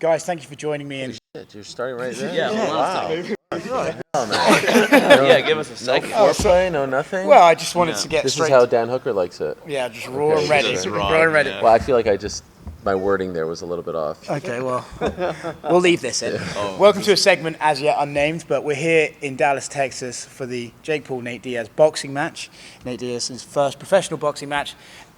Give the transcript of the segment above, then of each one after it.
Guys, thank you for joining me. Shit, you're starting right there? Yeah, wow. Yeah, give us a second. No foreplay, no nothing? Well, I just wanted to get This straight. is how Dan Hooker likes it. Yeah, just raw and ready. Just Raw raw, and ready. yeah. Well, I feel like my wording there was a little bit off. Okay, well, we'll leave this in. Welcome to a segment as yet unnamed, but we're here in Dallas, Texas for the Jake Paul-Nate Diaz boxing match. Nate Diaz's first professional boxing match.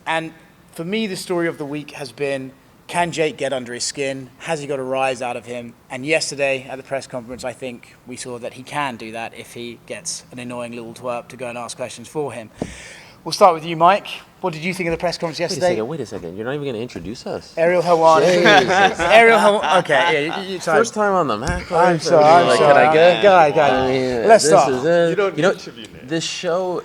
And for me, the story of the week has been, can Jake get under his skin? Has he got a rise out of him? And yesterday at the press conference, I think we saw that he can do that if he gets an annoying little twerp to go and ask questions for him. We'll start with you, Mike. What did you think of the press conference yesterday? Wait a second. You're not even going to introduce us. Ariel Helwani. Ariel Helwani. Okay, yeah. First time on the MacLife. I'm sorry. Can I get? Guy. I mean, Let's this start. Is it. You don't know, interview Nate. This show,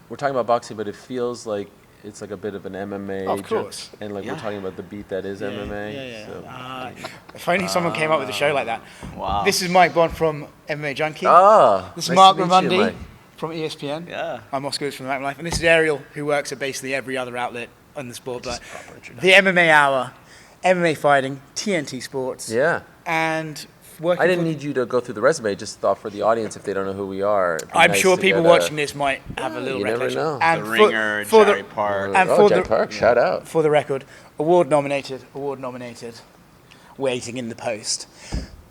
we're talking about boxing, but it feels like it's like a bit of an MMA. Of course. And we're talking about the beat that is MMA. Yeah. So. If only someone came up with a show like that. Wow. This is Mike Bohn from MMA Junkie. This This is Marc Mike. Raimondi from ESPN. Yeah. I'm Oscar from TheMacLife. And this is Ariel, who works at basically every other outlet on the sport. But the MMA Hour, MMA Fighting, TNT Sports. Yeah. And working I didn't need you to go through the resume. Just thought for the audience, if they don't know who we are. I'm sure people watching this might have a little you never recollection. know. And The Ringer, Jerry Park. And for Jack the Park, shout out. For the record, award nominated, waiting in the post.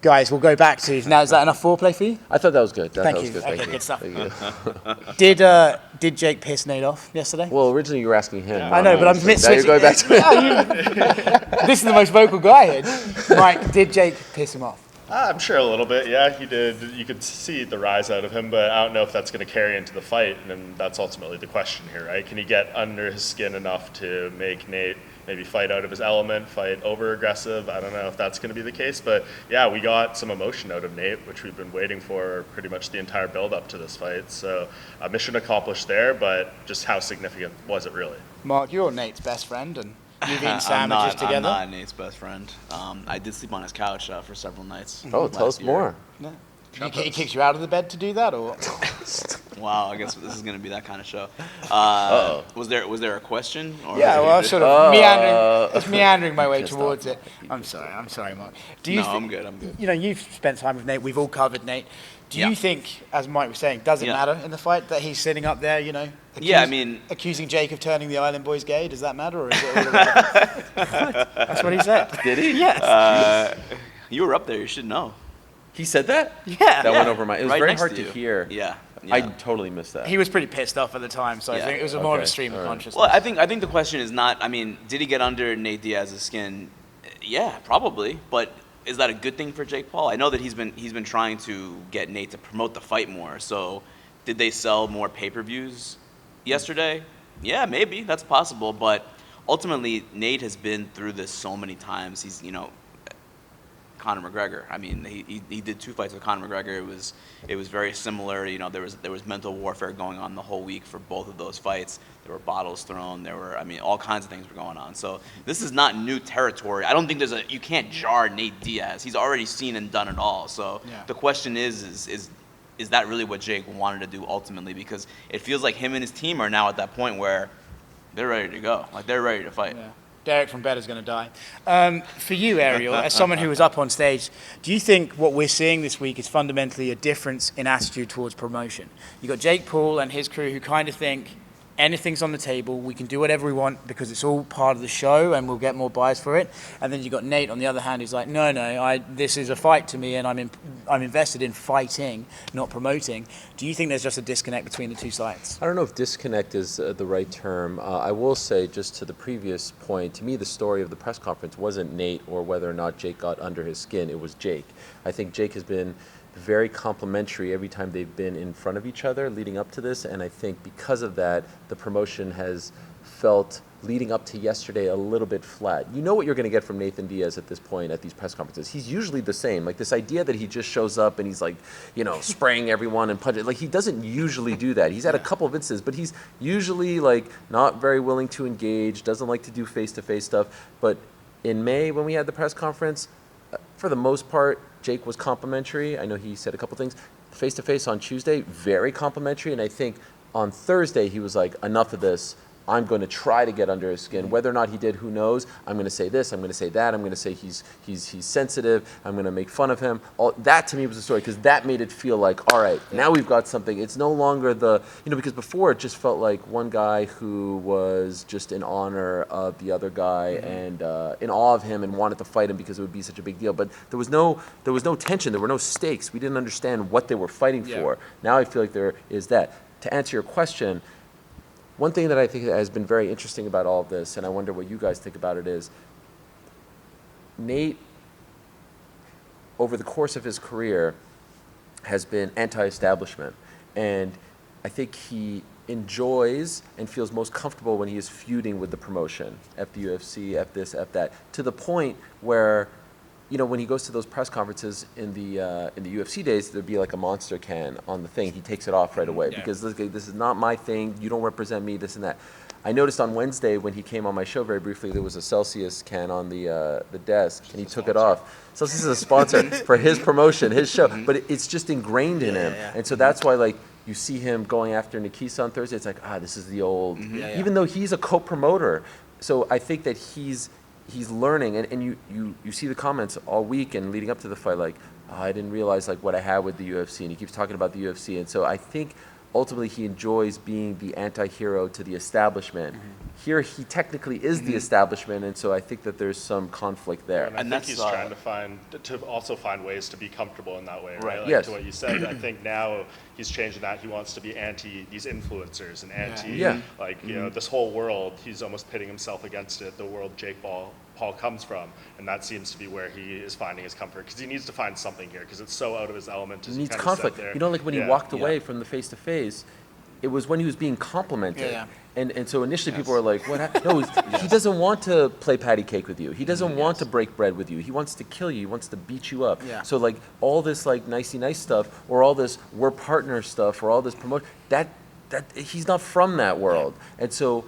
Guys, we'll go back to now. Is that enough foreplay for you? I thought that was good. Thank that you. Was good. Okay, Thank you. good stuff. Thank you. Did Jake piss Nate off yesterday? Well, originally you were asking him. I know, but I'm Now you're going back to me. This is the most vocal guy here. Mike, did Jake piss him off? I'm sure a little bit, yeah, he did. You could see the rise out of him, but I don't know if that's going to carry into the fight, and that's ultimately the question here, right? Can he get under his skin enough to make Nate maybe fight out of his element, fight over-aggressive? I don't know if that's going to be the case, but yeah, we got some emotion out of Nate, which we've been waiting for pretty much the entire build-up to this fight. So mission accomplished there, but just how significant was it really? Mark, you're Nate's best friend, and you've eaten I'm sandwiches together. I'm not Nate's best friend. I did sleep on his couch for several nights. Oh, tell us more. Yeah. He kicks you out of the bed to do that, or? Wow, I guess this is going to be that kind of show. Was there a question? Or Yeah, well, sort of meandering my way towards it. I'm sorry, Mark. I'm good. You know, you've spent time with Nate. We've all covered Nate. Do you Yeah. think, as Mike was saying, does it matter in the fight that he's sitting up there, accusing Jake of turning the Island Boys gay? Does that matter, or is it all irrelevant? That's what he said. Did he? Yes. You were up there. You should know. He said that? Yeah. That went over my... It was Right very next hard to to you. hear. Yeah. I totally missed that. He was pretty pissed off at the time, so I think it was more of a stream of consciousness. Well, I think the question is not. I mean, did he get under Nate Diaz's skin? Yeah, probably. But is that a good thing for Jake Paul? I know that he's been trying to get Nate to promote the fight more. So, did they sell more pay-per-views yesterday? Yeah, maybe that's possible. But ultimately, Nate has been through this so many times. He's Conor McGregor. I mean, he did 2 fights with Conor McGregor. It was very similar. You know, there was mental warfare going on the whole week for both of those fights. There were bottles thrown. There were, all kinds of things were going on. So this is not new territory. I don't think you can't jar Nate Diaz. He's already seen and done it all. So the question is that really what Jake wanted to do ultimately? Because it feels like him and his team are now at that point where they're ready to go. Like they're ready to fight. Yeah. Derek from Better's going to die. For you, Ariel, as someone who was up on stage, do you think what we're seeing this week is fundamentally a difference in attitude towards promotion? You got Jake Paul and his crew who kind of think anything's on the table, we can do whatever we want because it's all part of the show and we'll get more buys for it. And then you got Nate on the other hand who's like, no, this is a fight to me and I'm invested in fighting, not promoting. Do you think there's just a disconnect between the two sides? I don't know if disconnect is the right term. I will say, just to the previous point, to me the story of the press conference wasn't Nate or whether or not Jake got under his skin. It was Jake. I think Jake has been very complimentary every time they've been in front of each other leading up to this, and I think because of that, the promotion has felt, leading up to yesterday, a little bit flat. You know what you're going to get from Nathan Diaz at this point at these press conferences. He's usually the same. Like this idea that he just shows up and he's like, spraying everyone and punching. Like he doesn't usually do that. He's had a couple of instances, but he's usually like not very willing to engage, doesn't like to do face-to-face stuff. But in May, when we had the press conference, for the most part, Jake was complimentary. I know he said a couple things. Face-to-face on Tuesday, very complimentary. And I think on Thursday, he was like, enough of this. I'm going to try to get under his skin. Whether or not he did, who knows? I'm going to say this, I'm going to say that, I'm going to say he's sensitive, I'm going to make fun of him. All that to me was the story, because that made it feel like, all right, now we've got something. It's no longer because before it just felt like one guy who was just in honor of the other guy and in awe of him and wanted to fight him because it would be such a big deal. But there was no tension, there were no stakes. We didn't understand what they were fighting for. Now I feel like there is that. To answer your question, one thing that I think has been very interesting about all of this, and I wonder what you guys think about it, is Nate, over the course of his career, has been anti-establishment. And I think he enjoys and feels most comfortable when he is feuding with the promotion, F the UFC, F this, F that, to the point where, when he goes to those press conferences in the UFC days, there'd be like a Monster can on the thing. He takes it off right away because this is not my thing. You don't represent me, this and that. I noticed on Wednesday when he came on my show very briefly, there was a Celsius can on the desk, and he took it off. Celsius is a sponsor for his promotion, his show, but it's just ingrained in him. And so that's why, you see him going after Nikisa on Thursday. It's like, this is the old, even though he's a co-promoter. So I think that he's learning, and you see the comments all week and leading up to the fight, like, I didn't realize what I had with the UFC, and he keeps talking about the UFC. And so I think ultimately he enjoys being the anti-hero to the establishment. Here he technically is the establishment, and so I think that there's some conflict there. And I think he's trying to also find ways to be comfortable in that way, right? Yes. To what you said, I think now he's changing that. He wants to be anti these influencers and anti, this whole world. He's almost pitting himself against it, the world Jake Paul comes from, and that seems to be where he is finding his comfort, because he needs to find something here, because it's so out of his element. He needs conflict. When he walked away from the face-to-face, it was when he was being complimented. And so initially people were like, what happened? No, he doesn't want to play patty cake with you. He doesn't want to break bread with you. He wants to kill you. He wants to beat you up. So all this nicey nice stuff, or all this we're partners stuff, or all this promotion, that he's not from that world. And so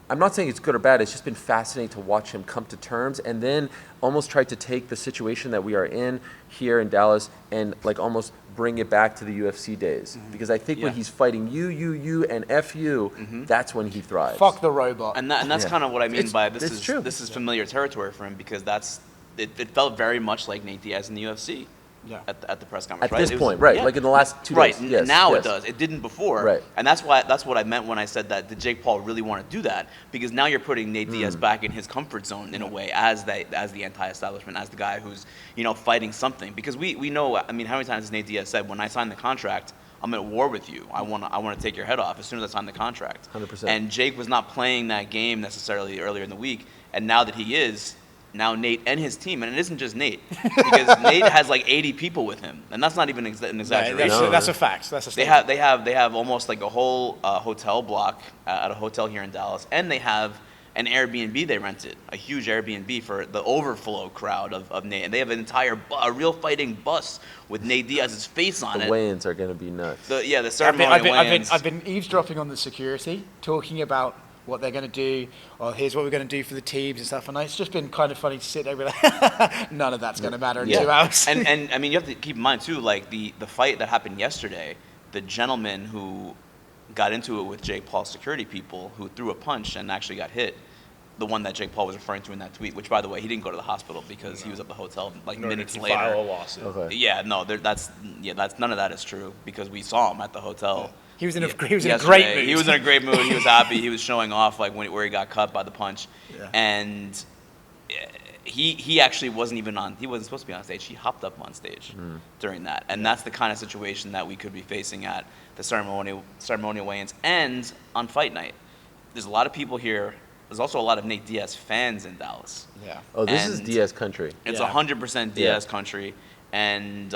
I'm not saying it's good or bad. It's just been fascinating to watch him come to terms, and then almost try to take the situation that we are in here in Dallas and almost bring it back to the UFC days. Because I think when he's fighting you, and F you, that's when he thrives. Fuck the robot. And that's kind of what I mean by this it's is true. This is familiar territory for him, because it felt very much like Nate Diaz in the UFC. At the press conference, at this point, right? In the last 2 days. Right, now it does. It didn't before. Right. And that's what I meant when I said that did Jake Paul really want to do that? Because now you're putting Nate Diaz back in his comfort zone in a way, as the anti-establishment, as the guy who's fighting something. Because we know, how many times has Nate Diaz said, when I sign the contract, I'm at war with you. I want to take your head off as soon as I sign the contract. 100%. And Jake was not playing that game necessarily earlier in the week, and now that he is. Now Nate and his team, and it isn't just Nate, because Nate has 80 people with him, and that's not even an exaggeration. That's a fact. That's a statement. They have almost a whole hotel block at a hotel here in Dallas, and they have an Airbnb they rented, a huge Airbnb for the overflow crowd of Nate, and they have an entire a real fighting bus with Nate Diaz's face on it. The weigh-ins are going to be nuts. The ceremonial weigh-ins. I've been eavesdropping on the security, talking about what they're going to do, or here's what we're going to do for the teams and stuff. And it's just been kind of funny to sit there and be like, none of that's going to matter in 2 hours. and you have to keep in mind too, the fight that happened yesterday, the gentleman who got into it with Jake Paul's security people, who threw a punch and actually got hit, the one that Jake Paul was referring to in that tweet, which, by the way, he didn't go to the hospital because he was at the hotel minutes later. File a lawsuit. Okay. Yeah, no, that's none of that is true, because we saw him at the hotel. He was in a great mood. He was in a great mood. He was happy. He was showing off where he got cut by the punch, and he actually wasn't even on. He wasn't supposed to be on stage. He hopped up on stage during that, and that's the kind of situation that we could be facing at the ceremonial weigh-ins and on fight night. There's a lot of people here. There's also a lot of Nate Diaz fans in Dallas. Yeah. Oh, this is Diaz country. It's 100% Diaz country, and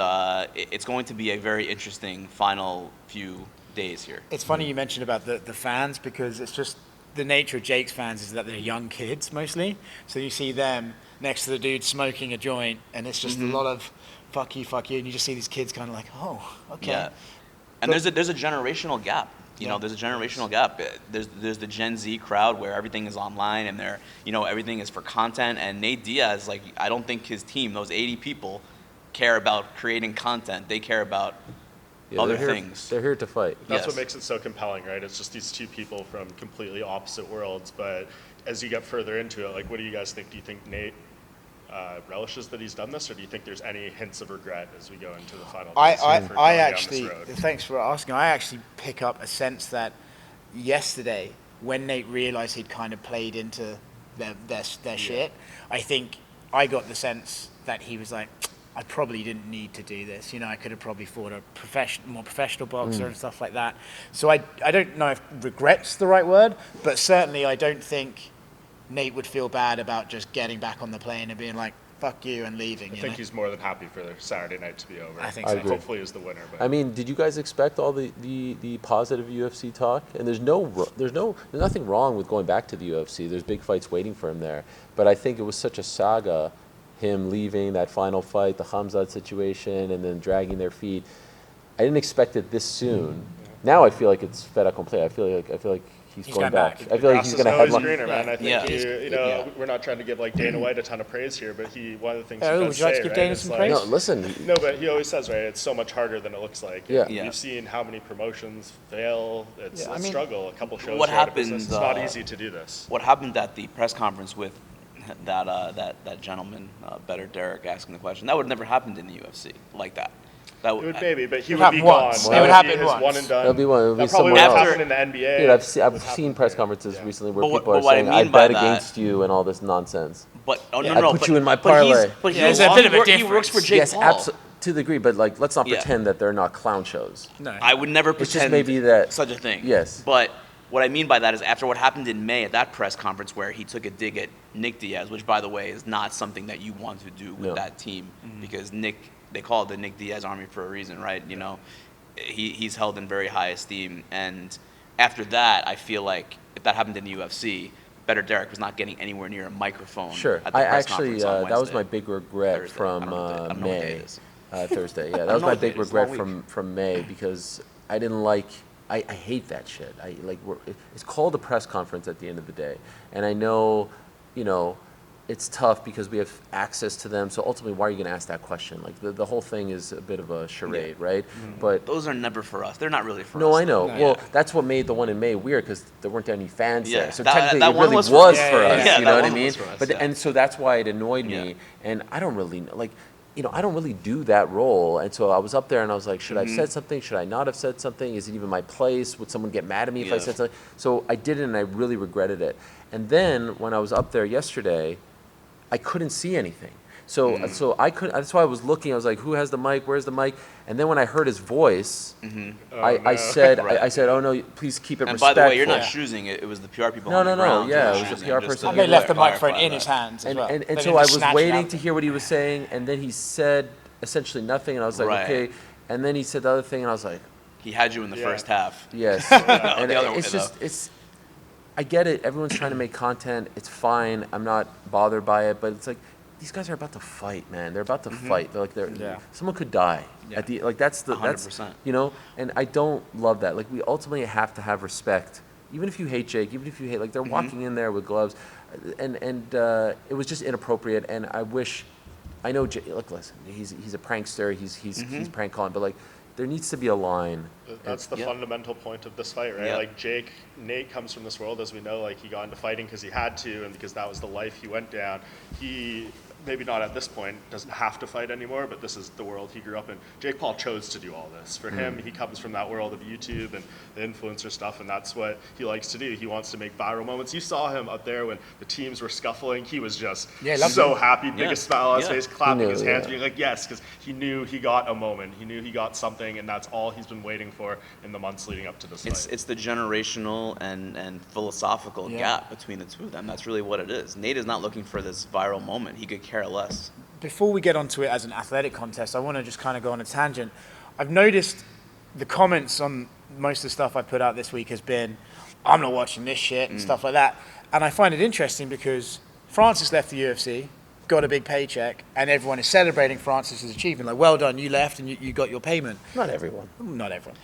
it's going to be a very interesting final few days here. It's funny you mentioned about the fans, because it's just the nature of Jake's fans is that they're young kids mostly. So you see them next to the dude smoking a joint, and it's just a lot of fuck you, and you just see these kids kind of like, oh, okay. Yeah. And there's a generational gap. There's a generational gap. There's the Gen Z crowd where everything is online and everything is for content. And Nate Diaz, I don't think his team, those 80 people, care about creating content. They care about Yeah, other they're here- things. They're here to fight. That's Yes. what makes it so compelling, right? It's just these two people from completely opposite worlds. But as you get further into it, like, what do you guys think? Do you think Nate relishes that he's done this, or do you think there's any hints of regret as we go into the final? I days for going down this actually, road? thanks for asking. I actually pick up a sense that yesterday, when Nate realized he'd kind of played into their shit, I think I got the sense that he was like, I probably didn't need to do this. You know, I could have probably fought a more professional boxer and stuff like that. So I don't know if regret's the right word, but certainly I don't think Nate would feel bad about just getting back on the plane and being like, fuck you, and leaving. I think he's more than happy for the Saturday night to be over. I think I so. agree. Hopefully is the winner. But I mean, did you guys expect all the positive UFC talk? And there's nothing wrong with going back to the UFC. There's big fights waiting for him there. But I think it was such a saga, him leaving that final fight, the Khamzat situation, and then dragging their feet. I didn't expect it this soon. Now I feel like it's fait accompli. I feel like he's going back. I feel like he's going to always headline. greener, man. I think Yeah. we're not trying to give like Dana White a ton of praise here, but one of the things he Oh, does would you like say, to give right, Dana is some like- praise? No, listen. No, but he always says, right, it's so much harder than it looks like. Yeah. Yeah. You've seen how many promotions fail. It's Yeah, a I mean, struggle. A couple shows. what you're out of business. happened, It's not easy to do this. What happened at the press conference with that gentleman, Better Derek, asking the question? That would never happened in the UFC like that. That It would maybe, but he It would be happened gone. once. That It would be happen his once. one and done. That'll be one. It'll be That probably somewhere would else. happen in the NBA. Dude, I've Would seen happen press there. conferences Yeah. recently where But people are what I saying, mean "I by bet that- against you" and all this nonsense. But I put you in my But he's, parlay. but Yeah, there's a bit of a he works for difference. Jake Yes, Paul. absolutely. To the degree, but like, let's not Yeah. pretend that they're not clown shows. No. I would never It's just pretend maybe that- such a thing. Yes. But what I mean by that is after what happened in May at that press conference where he took a dig at Nick Diaz, which by the way is not something that you want to do with No. that team because they call it the Nick Diaz army for a reason, right? You know, he's held in very high esteem. And after that, I feel like if that happened in the UFC, Better Derek was not getting anywhere near a microphone. Sure. At the I press actually, conference on that was Wednesday. my big regret Thursday. from I don't know what day May. it is. Thursday, yeah. That don't was know my what day big it is. It's a regret long from May because I didn't like. I hate that shit. It's called a press conference at the end of the day, and I know, it's tough because we have access to them. So ultimately, why are you going to ask that question? Like the whole thing is a bit of a charade, right? But Those are never for us. They're not really for us. no, I know. No, Well, yeah. that's what made the one in May weird because there weren't any fans Yeah, there. So that- technically, that it one really was was for for us. us. Yeah, You that know what I one mean? was for us, But yeah. and so that's why it annoyed me. Yeah. And I don't really I don't really do that role. And so I was up there and I was like, should I have Mm-hmm. said something? Should I not have said something? Is it even my place? Would someone get mad at me if I Yeah. said something? So I did it and I really regretted it. And then when I was up there yesterday, I couldn't see anything. So I couldn't. That's why I was looking. I was like, "Who has the mic? Where's the mic?" And then when I heard his voice, I said, Right. I said, "Oh no, please keep it And respectful." by the way, you're not choosing it. It was the PR people. No, on the no, no, ground yeah, who it was were the choosing PR just person. to And they left the clarify microphone in that. his hands as And, well. and, They and so didn't I just was snatch it waiting out. to hear what he was saying, and then he said essentially nothing, and I was like, Right. okay. And then he said the other thing, and I was like, He had you in the Yeah. first half. yes. The And other way, it's though. just, I get it. Everyone's trying to make content. It's fine. I'm not bothered by it, but it's like, these guys are about to fight, man. They're about to fight. They're like, Yeah. someone could die. Yeah. At the that's 100%. and I don't love that. Like, we ultimately have to have respect. Even if you hate Jake, even if you hate, like, they're walking in there with gloves, and it was just inappropriate. And I wish, I know Jake. Look, listen, he's a prankster. He's prank calling, but like, there needs to be a line. That's the Yeah. fundamental point of this fight, right? Yeah. Like Nate comes from this world, as we know, like he got into fighting because he had to and because that was the life he went down. He, maybe not at this point, doesn't have to fight anymore, but this is the world he grew up in. Jake Paul chose to do all this. For him, he comes from that world of YouTube and the influencer stuff, and that's what he likes to do. He wants to make viral moments. You saw him up there when the teams were scuffling. He was just so happy, biggest smile on his face, clapping knew, his hands, yeah. being like, yes, because he knew he got a moment. He knew he got something, and that's all he's been waiting for in the months leading up to this fight. It's the generational and philosophical gap between the two of them. That's really what it is. Nate is not looking for this viral moment. He could care less. Before we get onto it as an athletic contest, I want to just kind of go on a tangent. I've noticed the comments on most of the stuff I put out this week has been, I'm not watching this shit and stuff like that. And I find it interesting because Francis left the UFC, got a big paycheck, and everyone is celebrating Francis's achievement. Like, well done, you left and you got your payment. Not everyone. Not everyone.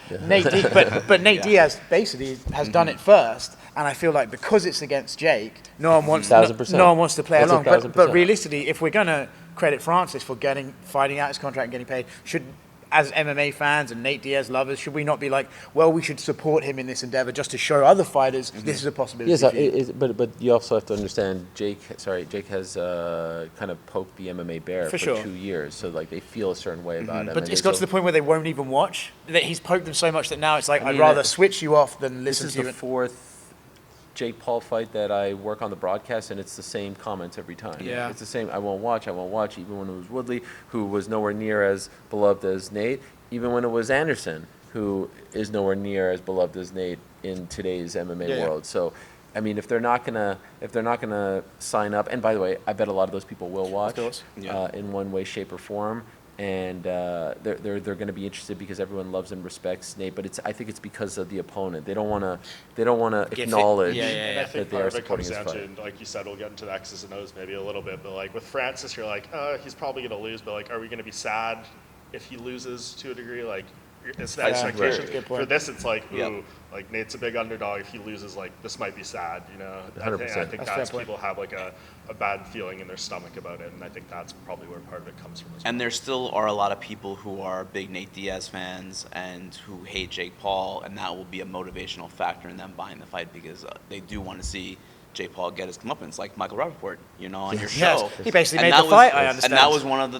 But Nate Diaz basically has done it first, and I feel like because it's against Jake, no one wants 1000%. no one wants to play That's along. But 1000%. realistically, if we're gonna credit Francis for fighting out his contract and getting paid, as MMA fans and Nate Diaz lovers, should we not be like, well, we should support him in this endeavor just to show other fighters this is a possibility? Yes, but you also have to understand Jake has kind of poked the MMA bear for sure. 2 years, so like they feel a certain way about him. But it's got to the point where they won't even watch. That he's poked them so much that now it's like, I mean, I'd rather switch you off than This listen is to you. the fourth Jake Paul fight that I work on the broadcast, and it's the same comments every time. Yeah. It's the same, I won't watch, even when it was Woodley, who was nowhere near as beloved as Nate, even when it was Anderson, who is nowhere near as beloved as Nate in today's MMA world. So, I mean, if they're not gonna sign up, and by the way, I bet a lot of those people will watch in one way, shape, or form. And they're going to be interested because everyone loves and respects Nate, but I think it's because of the opponent. They don't want to acknowledge And I that think they part are of it supporting comes his down fight. to, like you said, we'll get into the X's and O's maybe a little bit, but like with Francis, you're like, he's probably going to lose, but like, are we going to be sad if he loses to a degree? Like, it's that expectation. Good point. For this, it's like, ooh, like Nate's a big underdog. If he loses, like this might be sad, you know. 100%. I think That's that's fair point. people have like a bad feeling in their stomach about it, and I think that's probably where part of it comes from. As And well. there still are a lot of people who are big Nate Diaz fans and who hate Jake Paul, and that will be a motivational factor in them buying the fight because they do want to see Jake Paul get his comeuppance, like Michael Rappaport, you know, on your show. He basically And made that the fight, was- I understand. And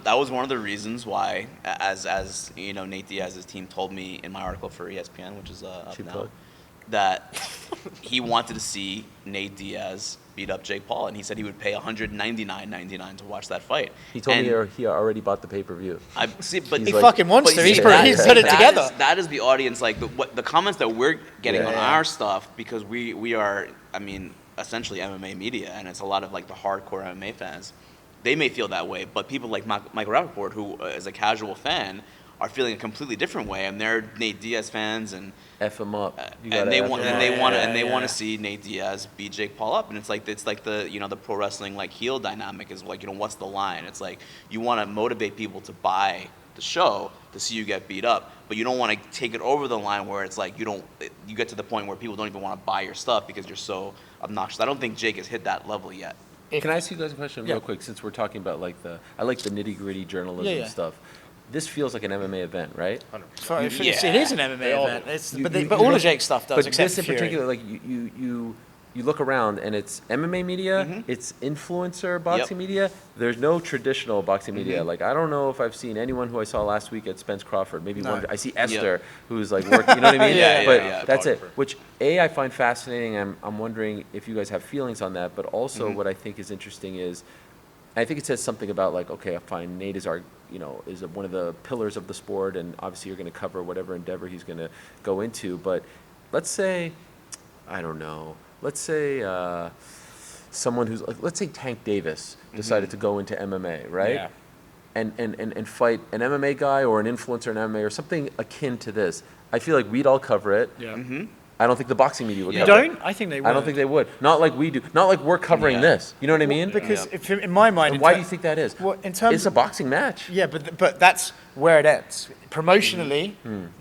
that was one of the reasons why, as you know, Nate Diaz's team told me in my article for ESPN, which is up Cheap now, plug. that he wanted to see Nate Diaz beat up Jake Paul, and he said he would pay $199.99 to watch that fight. He told And me he already bought the pay-per-view. I see, but He's He like- fucking wants but to. you He's see, put that- it that together. is- that is the audience, like the comments that we're getting Yeah. on our stuff, because we are, I mean, essentially MMA media, and it's a lot of like the hardcore MMA fans. They may feel that way, but people like Michael Rappaport, who is a casual fan, are feeling a completely different way, and they're Nate Diaz fans, and F him up. You gotta and they F want him and up. they want to see Nate Diaz beat Jake Paul up, and it's like the the pro wrestling like heel dynamic is like what's the line? It's like you want to motivate people to buy the show to see you get beat up, but you don't want to take it over the line where it's like you get to the point where people don't even want to buy your stuff because you're so obnoxious. I don't think Jake has hit that level yet. Can I ask you guys a question Yeah. real quick, since we're talking about like I like the nitty-gritty journalism Yeah. stuff. This feels like an MMA event, right? 100%. It is an MMA They all event. do. It's, You- but you- but you all look- of Jake's stuff does, But except this in Fury. particular, like you look around and it's MMA media, it's influencer boxing media. There's no traditional boxing media. Like I don't know if I've seen anyone who I saw last week at Spence Crawford. Maybe No. one. I see Esther, who's like working. You know what I mean? Yeah, but yeah. that's it. Photographer. Which I find fascinating. I'm wondering if you guys have feelings on that. But also, what I think is interesting is, I think it says something about like, okay, fine, Nate is one of the pillars of the sport, and obviously you're going to cover whatever endeavor he's going to go into. But let's say, I don't know, let's say someone who's, let's say Tank Davis decided to go into MMA, right? Yeah. And fight an MMA guy or an influencer in MMA or something akin to this. I feel like we'd all cover it. Yeah. I don't think the boxing media would You You cover it. don't? I think they would. I don't think they would. Not like we do. Not like we're covering Yeah. this. You know what I mean? Because if, in my mind, And why do you think that is? Well, in terms it's a boxing match. Yeah, but that's where it ends. Promotionally,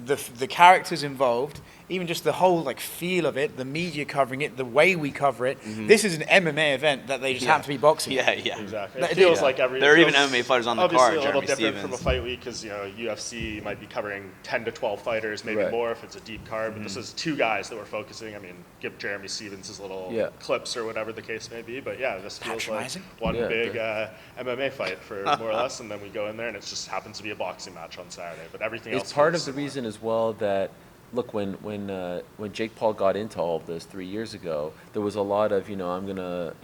the characters involved, even just the whole like feel of it, the media covering it, the way we cover it. This is an MMA event that they just happen to be boxing. Yeah, yeah. Exactly. That- It feels yeah. like There are it even feels MMA fighters on the obviously card, a little Jeremy different Stevens. from a fight week because UFC might be covering 10 to 12 fighters, maybe Right. more if it's a deep card. But this is two guys that we're focusing. I mean, give Jeremy Stevens his little clips or whatever the case may be. But yeah, this feels like Patronizing. one Yeah, big MMA fight for more or less, and then we go in there and it just happens to be a boxing match on Saturday. But everything else. It's part of feels the similar. reason as well that, look, when Jake Paul got into all of this 3 years ago, there was a lot of, I'm going to,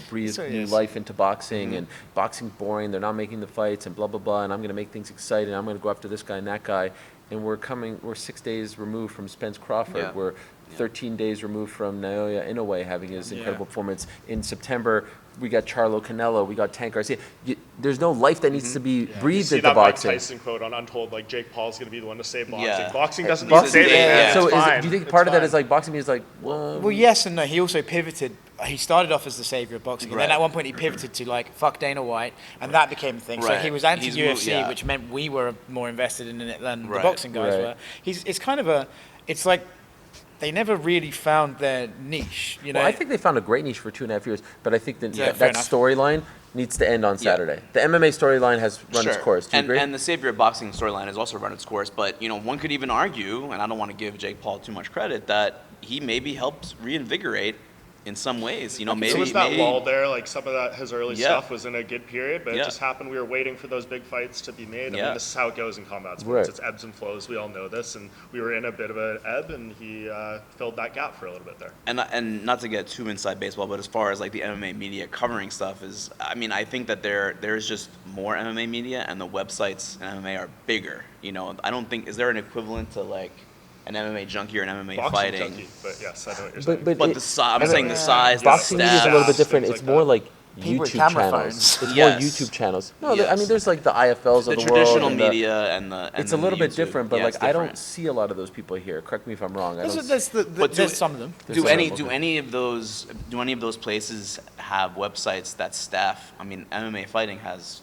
breathe So, new yes. life into boxing, and boxing's boring, they're not making the fights, and blah, blah, blah, and I'm going to make things exciting, I'm going to go after this guy and that guy. And we're 6 days removed from Spence Crawford. Yeah. We're 13 days removed from Naoya Inoue having his incredible performance. In September, we got Charlo Canelo, we got Tank Garcia. There's no life that needs to be You breathed see into that Mike boxing. Tyson quote on Untold, like Jake Paul's going to be the one to save boxing. Yeah. Boxing doesn't need Boxing, saving, man. so It's fine. do you think It's part of that fine. is like boxing is like, well, Well, yes and no. He also pivoted. He started off as the savior of boxing, and Right. then at one point he pivoted to like fuck Dana White, and that became the thing. So Right. he was He's anti-UFC, moved, yeah. which meant we were more invested in it than the Right. boxing guys Right. were. It's kind of a, it's like they never really found their niche. You know, Well, I think they found a great niche for 2.5 years, but I think that Yeah, fair that enough. storyline needs to end on Saturday. The MMA storyline has run its course. Do you agree? And the Savior of Boxing storyline has also run its course. But, one could even argue, and I don't want to give Jake Paul too much credit, that he maybe helped reinvigorate in some ways. Maybe there was that lull there, like some of that his early Yeah. stuff was in a good period, but Yeah. it just happened. We were waiting for those big fights to be made. I Yeah. mean, this is how it goes in combat sports. Right. It's ebbs and flows. We all know this, and we were in a bit of an ebb, and he filled that gap for a little bit there. And not to get too inside baseball, but as far as like the MMA media covering stuff is, I think that there's just more MMA media, and the websites in MMA are bigger. I don't think, is there an equivalent to like an MMA junkie or an MMA Boxing fighting? junkie, but yes, I know what you're saying. But I'm saying the size, the boxing media is a little bit stats. different. things It's like more that. like People with YouTube camera channels. phones. It's Yes. more YouTube channels. No, Yes. there's like the IFLs The of the traditional world. and the- media and the. It's a little bit YouTube. different, but Yeah, like it's I don't different. see a lot of those people here. Correct me if I'm wrong. I don't But there's some of them. Do some any of them, do okay. any of those places have websites that staff? MMA fighting has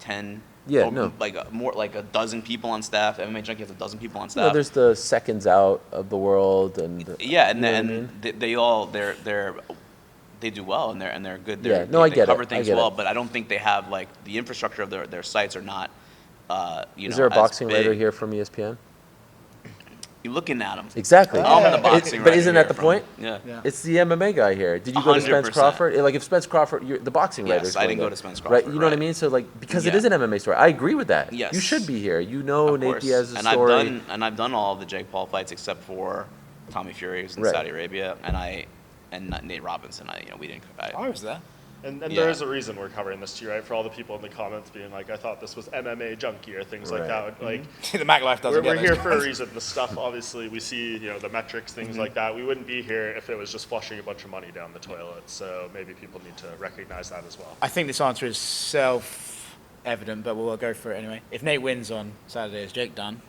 10. Yeah, or no. like a dozen people on staff. MMA junkie has a dozen people on You staff. know, there's the seconds out of the world, and yeah, and you know what I and mean? they do well, and they're good. Yeah, They, no, I they get it. cover I things get well, it. but I don't think they have like the infrastructure of their sites are not. Is there a as boxing writer big. here from ESPN? You're looking at them. Exactly. I'm the It- boxing but writer isn't here that the from- point? Yeah. Yeah. It's the MMA guy here. Did you go to Spence 100%. Crawford? Like if Spence Crawford, you're the boxing Yes, writer. I didn't go to Spence Right? Crawford, You know what I right. mean? So like because it Yeah. is an MMA story. I agree with that. Yes. You should be here. You know Of Nate course. Diaz's and story. I've done all of the Jake Paul fights except for Tommy Fury, who's in Right. Saudi Arabia, and not Nate Robinson. We didn't. I was there. And Yeah. there is a reason we're covering this too, right? For all the people in the comments being like, I thought this was MMA junkie or things like Right. that. Like, The MacLife doesn't we're get here those for a guys. reason. The stuff, obviously, we see, the metrics, things like that. We wouldn't be here if it was just flushing a bunch of money down the toilet. So maybe people need to recognize that as well. I think this answer is self-evident, but we'll go for it anyway. If Nate wins on Saturday, is Jake done?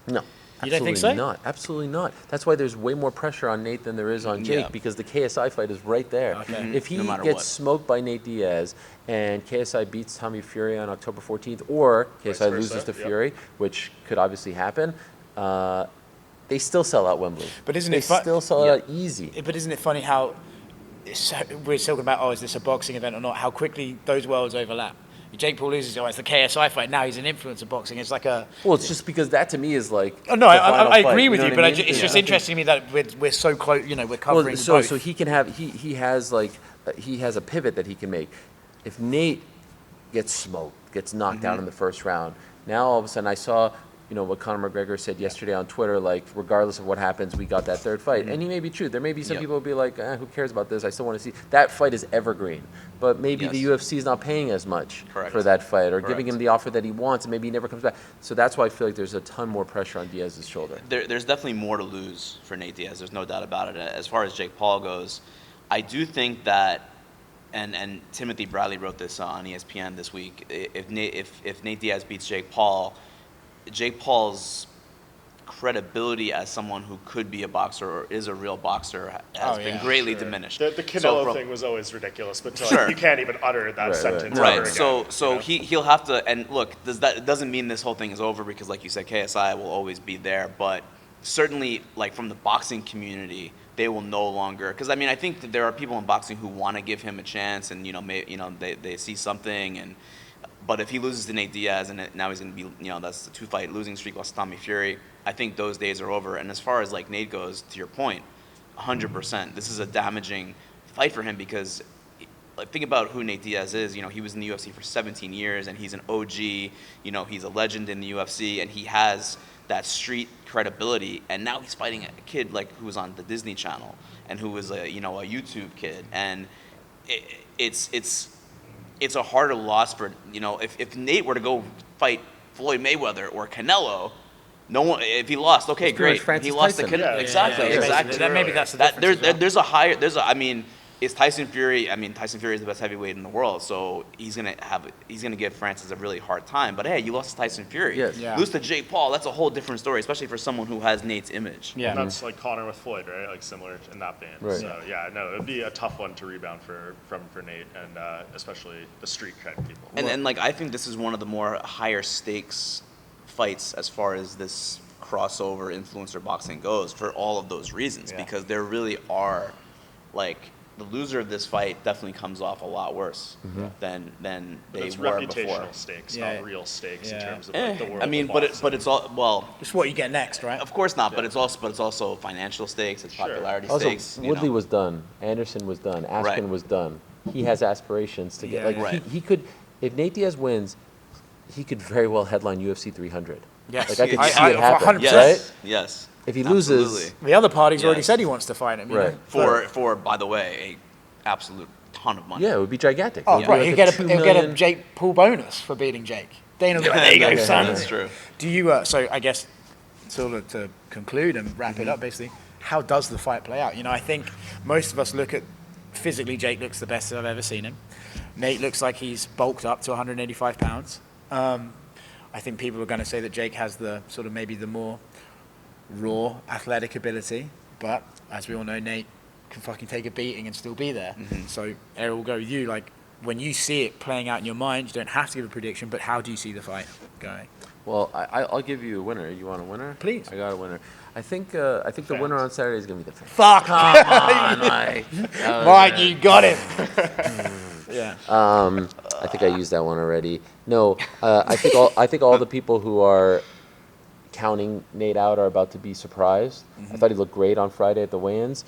No. You don't think absolutely so? Not. Absolutely not. That's why there's way more pressure on Nate than there is on Jake Yeah. because the KSI fight is right there. Okay. If he No matter gets what. smoked by Nate Diaz and KSI beats Tommy Fury on October 14th, or KSI versa, loses to yep. Fury, which could obviously happen, they still sell out Wembley. But isn't they it fu- still sell Yeah. out easy? But isn't it funny how we're talking about, is this a boxing event or not? How quickly those worlds overlap. Jake Paul loses, it's the KSI fight. Now he's an influencer boxing. It's like a. Well, it's just because that to me is like. Oh no, the I final agree fight, with know you, what but I mean? it's just Yeah. interesting to me that we're so close. We're covering Well, so both. he can have he has like he has a pivot that he can make. If Nate gets smoked, gets knocked out in the first round, now all of a sudden I saw what Conor McGregor said yesterday on Twitter, like regardless of what happens, we got that third fight, and he may be true. There may be some Yep. people who be like, who cares about this? I still want to see that fight is evergreen, but maybe the Yes. UFC is not paying as much Correct. for that fight or giving Correct. him the offer that he wants, and maybe he never comes back. So that's why I feel like there's a ton more pressure on Diaz's shoulder. There's definitely more to lose for Nate Diaz. There's no doubt about it. As far as Jake Paul goes, I do think that, and Timothy Bradley wrote this on ESPN this week. If Nate Diaz beats Jake Paul's credibility as someone who could be a boxer or is a real boxer has been greatly diminished. The Canelo thing was always ridiculous, but you can't even utter that sentence ever Right. again, So he'll have to. And look, it doesn't mean this whole thing is over because, like you said, KSI will always be there. But certainly, like from the boxing community, they will no longer. Because I think that there are people in boxing who want to give him a chance, and they see something. And but if he loses to Nate Diaz, and now he's going to be, that's the 2-fight losing streak lost to Tommy Fury. I think those days are over. And as far as like Nate goes, to your point, 100%. This is a damaging fight for him because. Like, think about who Nate Diaz is. He was in the UFC for 17 years, and he's an OG. He's a legend in the UFC, and he has that street credibility. And now he's fighting a kid like who was on the Disney Channel and who was a YouTube kid. And it's a harder loss for if Nate were to go fight Floyd Mayweather or Canelo. No one. If he lost, okay, It's pretty much great. Francis He lost Tyson. to Canelo. Exactly. Yeah, Exactly. Then maybe that's the That, difference. there's a. Is Tyson Fury? Tyson Fury is the best heavyweight in the world, so he's gonna give Francis a really hard time. But hey, you lost to Tyson Fury. Yes. Yeah. Lose to Jake Paul. That's a whole different story, especially for someone who has Nate's image. Yeah. And that's like Conor with Floyd, right? Like similar in that vein. Right. So it would be a tough one to rebound for Nate, and especially the street cred people. And like I think this is one of the more higher stakes fights as far as this crossover influencer boxing goes for all of those reasons, because there really are, like, the loser of this fight definitely comes off a lot worse than they it's were reputational before. stakes, not real stakes in terms of like, the world. I mean, of but boxing. it's all, well, It's what you get next, right? of course not, but it's also financial stakes, it's popularity Also, stakes. Woodley you know. was done. Anderson was done. Askren was done. He has aspirations to get, he could, if Nate Diaz wins, he could very well headline UFC 300. Yes. Like, I could see it happen, 100%. right? Yes. If he Absolutely. loses, The other party's already Yes. said he wants to fight him. You Right. know? For by the way, a absolute ton of money. yeah, it would be gigantic. Oh, It would be right. like He'll a get a 2 he'll get a million- Jake Paul bonus for beating Jake. Dana will be like, there you go, son. That's true. Do you? So I guess sort of to conclude and wrap it up, basically, how does the fight play out? You know, I think most of us look at physically. Jake looks the best I've ever seen him. Nate looks like he's bulked up to 185 pounds. I think people are going to say that Jake has the sort of maybe the more raw athletic ability, but as we all know, Nate can fucking take a beating and still be there. So Ariel, will go with you. Like, when you see it playing out in your mind, you don't have to give a prediction, but how do you see the fight going? Well, I'll give you a winner. You want a winner? Please. I got a winner. I think the winner on Saturday is going to be the fans. Fuck! Come on, Mike. Mike, you got him. Yeah. I think I used that one already. No, I think all the people who are counting Nate out are about to be surprised. I thought he looked great on Friday at the weigh-ins.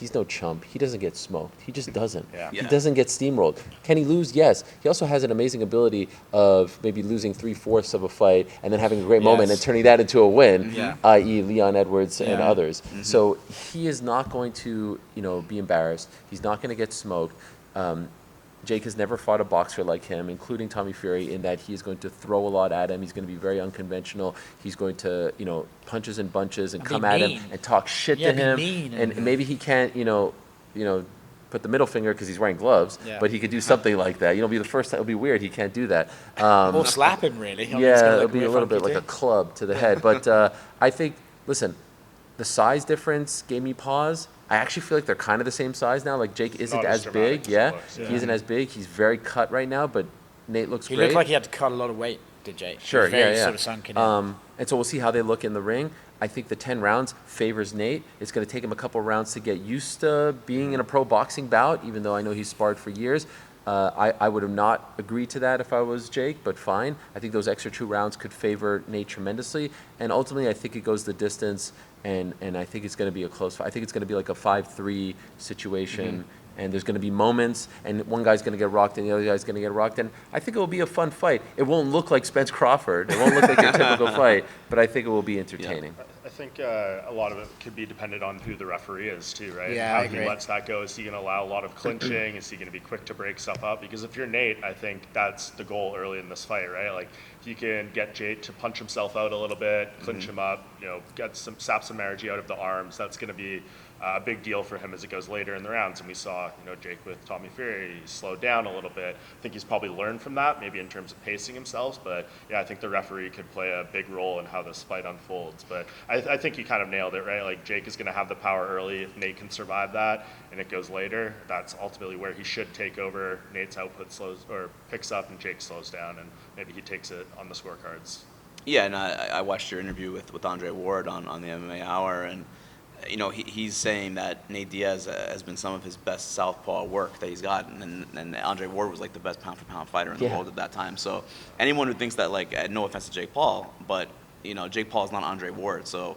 He's no chump. He doesn't get smoked. He just doesn't. Yeah. He doesn't get steamrolled. Can he lose? Yes. He also has an amazing ability of maybe losing 3/4 of a fight and then having a great moment and turning that into a win, i.e. Leon Edwards and others. So he is not going to, be embarrassed. He's not going to get smoked. Jake has never fought a boxer like him, including Tommy Fury, in that he's going to throw a lot at him. He's going to be very unconventional. He's going to, punches and bunches and come at him and talk shit to him. And maybe he can't, put the middle finger because he's wearing gloves, but he could do something like that. Be the first time. It'll be weird. He can't do that. Or slap him, really. I mean, It'll be a little bit like a club to the head. But I think, listen, the size difference gave me pause. I actually feel like they're kind of the same size now. Like, Jake isn't as big. He isn't as big. He's very cut right now, but Nate looks great. He looked like he had to cut a lot of weight, did Jake? Sure, he was very sort of sunken in. And so we'll see how they look in the ring. I think the 10 rounds favors Nate. It's going to take him a couple rounds to get used to being in a pro boxing bout, even though I know he's sparred for years. I would have not agreed to that if I was Jake, but fine. I think those extra 2 rounds could favor Nate tremendously. And ultimately, I think it goes the distance, and I think it's going to be a close fight. I think it's going to be like a 5-3 situation, and there's going to be moments, and one guy's going to get rocked, and the other guy's going to get rocked. And I think it will be a fun fight. It won't look like Spence Crawford. It won't look like your typical fight, but I think it will be entertaining. I think a lot of it could be dependent on who the referee is too, right? Yeah, How I he agree. lets that go. Is he going to allow a lot of clinching? Is he going to be quick to break stuff up? Because if you're Nate, I think that's the goal early in this fight, right? Like, if you can get Jake to punch himself out a little bit, clinch him up, sap some energy out of the arms. That's going to be a big deal for him as it goes later in the rounds. And we saw, Jake with Tommy Fury, he slowed down a little bit. I think he's probably learned from that, maybe in terms of pacing himself. But yeah, I think the referee could play a big role in how this fight unfolds. But I think you kind of nailed it, right? Like, Jake is going to have the power early. If Nate can survive that and it goes later, that's ultimately where he should take over. Nate's output picks up and Jake slows down, and maybe he takes it on the scorecards. Yeah, and I watched your interview with Andre Ward on the MMA Hour, and he's saying that Nate Diaz has been some of his best southpaw work that he's gotten, and Andre Ward was like the best pound-for-pound fighter in the world at that time. So anyone who thinks that, like, no offense to Jake Paul, but Jake Paul is not Andre Ward, so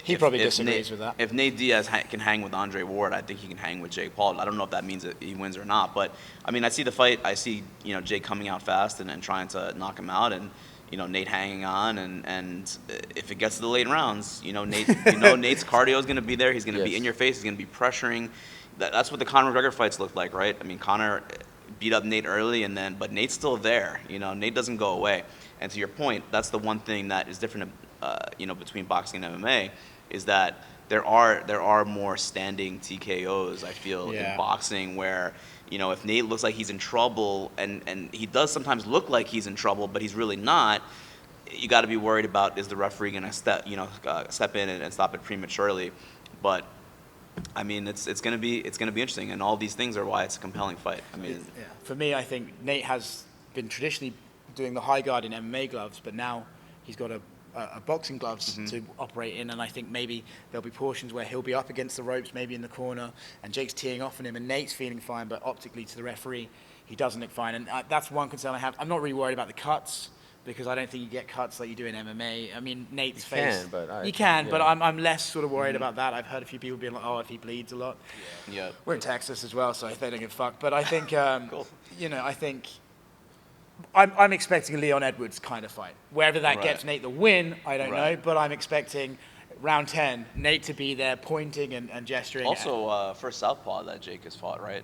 He probably disagrees with that. If Nate Diaz can hang with Andre Ward, I think he can hang with Jake Paul. I don't know if that means that he wins or not, but I mean, I see the fight. I see Jake coming out fast and trying to knock him out, and Nate hanging on, and if it gets to the late rounds, Nate, Nate's cardio is going to be there. He's going to be in your face. He's going to be pressuring. That's what the Conor McGregor fights looked like, right? I mean, Conor beat up Nate early, but Nate's still there. Nate doesn't go away. And to your point, that's the one thing that is different, between boxing and MMA, is that there are more standing TKOs. I feel in boxing where. If Nate looks like he's in trouble, and he does sometimes look like he's in trouble, but he's really not, you got to be worried about, is the referee going to step in and stop it prematurely? But I mean, it's going to be interesting, and all these things are why it's a compelling fight. I mean, for me, I think Nate has been traditionally doing the high guard in MMA gloves, but now he's got a boxing gloves to operate in, and I think maybe there'll be portions where he'll be up against the ropes, maybe in the corner, and Jake's teeing off on him, and Nate's feeling fine, but optically to the referee, he doesn't look fine, and that's one concern I have. I'm not really worried about the cuts, because I don't think you get cuts like you do in MMA. I mean, Nate's face. You can, but I'm less sort of worried about that. I've heard a few people being like, oh, if he bleeds a lot. Yeah. We're in Texas as well, so they don't give a fuck. But I think, Cool. I think I'm expecting a Leon Edwards kind of fight. Wherever that gets Nate the win, I don't know. But I'm expecting round 10, Nate to be there pointing and gesturing. Also, first southpaw that Jake has fought, right?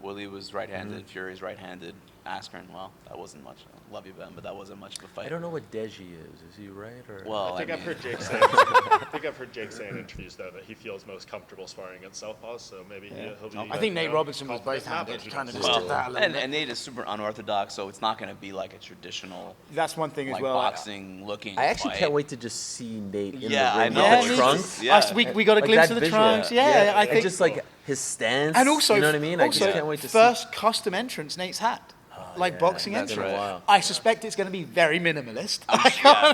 Willie was right-handed, Fury's right-handed. Askren, well, that wasn't much. Love you, Ben, but that wasn't much of a fight. I don't know what Deji is. Is he right or? Well, I've heard Jake say. In interviews though that he feels most comfortable sparring against southpaws. So maybe he'll be. I think Nate Robinson was both-handed, kind of just did that a little bit. And Nate is super unorthodox, so it's not going to be like a traditional. That's one thing as like well. boxing-looking. I actually fight. can't wait to just see Nate in the ring I with know. the trunks. Yeah. We got a Like glimpse that of the visual. trunks. Yeah, I think. And just like his stance. And also, you know what I mean? I just also, can't wait to first custom entrance Nate's had. Like boxing that's entrance. right. I suspect it's going to be very minimalist.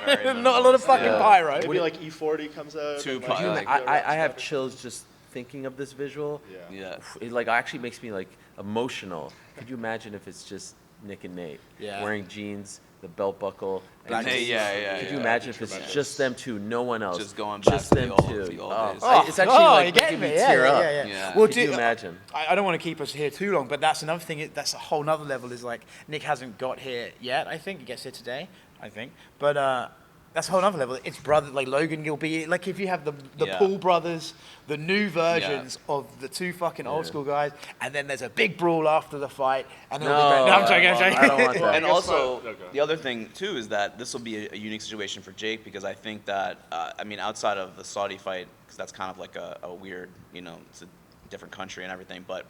Very Not a lot of fucking pyro. Maybe like E40 comes out. Two and, pi- like, I have chills just thinking of this visual. Yeah. It like actually makes me like emotional. Could you imagine if it's just Nick and Nate wearing jeans, the belt buckle? And Could you imagine if it's just them two, no one else? Just going back to them the old two. days. It's actually like you get making me. me tear up. Yeah. Well, Could you imagine? I don't want to keep us here too long, but that's another thing. That's a whole nother level. Is like Nick hasn't got here yet. I think he gets here today. I think, but that's a whole nother level. It's brother like Logan. You'll be like if you have the Paul brothers, the new versions of the two fucking old school guys, and then there's a big brawl after the fight, and then I'm joking. I don't want that. And also, the other thing too is that this will be a unique situation for Jake because I think that I mean outside of the Saudi fight, because that's kind of like a weird, it's a different country and everything, but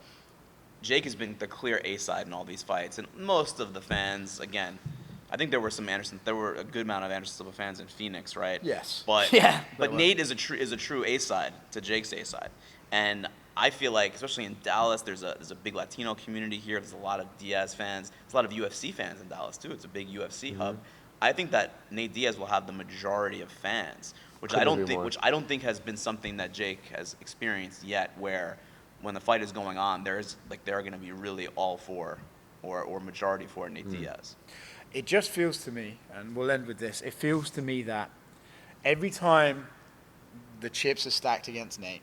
Jake has been the clear A side in all these fights, and most of the fans, again. I think there were a good amount of Anderson Silva fans in Phoenix, right? Yes. But but Nate is a true A side to Jake's A side, and I feel like especially in Dallas, there's a big Latino community here. There's a lot of Diaz fans. There's a lot of UFC fans in Dallas too. It's a big UFC hub. I think that Nate Diaz will have the majority of fans, which I don't think has been something that Jake has experienced yet. Where when the fight is going on, they're going to be really all for or majority for Nate Diaz. It just feels to me, and we'll end with this, it feels to me that every time the chips are stacked against Nate,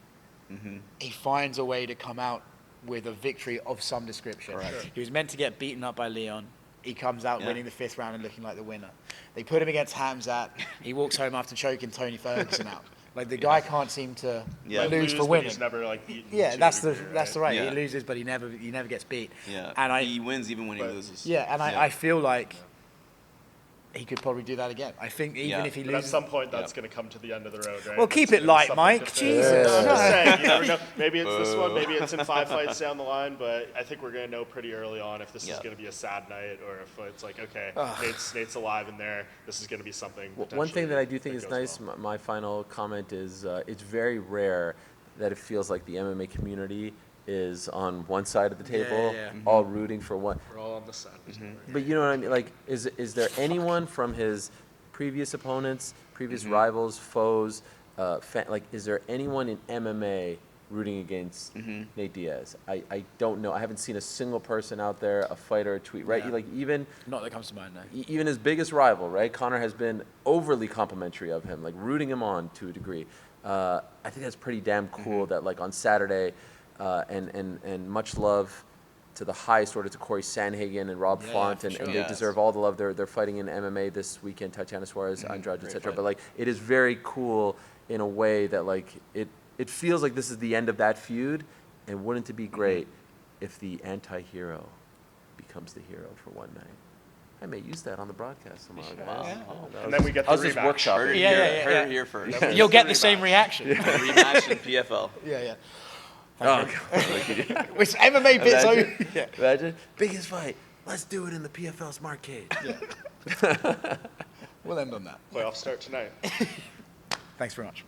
he finds a way to come out with a victory of some description. Correct. He was meant to get beaten up by Leon. He comes out winning the 5th round and looking like the winner. They put him against Hamzat. He walks home after choking Tony Ferguson out. Like the guy can't seem to lose for winning. He's never like beaten. That's the right. He loses, but he never gets beat. Yeah, and he wins even when he loses. Yeah, and I feel like he could probably do that again. I think even if he But loses, at some point that's going to come to the end of the road, right? Well, keep it light, Mike. Jesus. I'm just saying, you never know. Maybe it's this one, maybe it's in 5 fights down the line, but I think we're going to know pretty early on if this is going to be a sad night or if it's like, okay, Nate's alive in there. This is going to be something. One thing that I do think is nice, my final comment is it's very rare that it feels like the MMA community is on one side of the table, all rooting for one. We're all on the side. But you know what I mean? Like, is there anyone from his previous opponents, previous rivals, foes, is there anyone in MMA rooting against Nate Diaz? I don't know. I haven't seen a single person out there, a fighter, a tweet, right? Like even not that comes to mind. No. Even his biggest rival, right? Conor has been overly complimentary of him, like rooting him on to a degree. I think that's pretty damn cool that like on Saturday. And much love to the highest order to Corey Sandhagen and Rob Font, and they deserve all the love. They're fighting in MMA this weekend, Tatiana Suarez, Andrade, etc. But like, it is very cool in a way that like it feels like this is the end of that feud. And wouldn't it be great if the anti-hero becomes the hero for one night? I may use that on the broadcast tomorrow, guys. And then we get the I was just rematch. workshopping. Heard it here first. You'll get the same reaction. Rematch in PFL. Yeah. Oh, Which MMA bits imagine, imagine biggest fight. Let's do it in the PFL Smart Cage. We'll end on that. Playoffs start tonight. Thanks very much.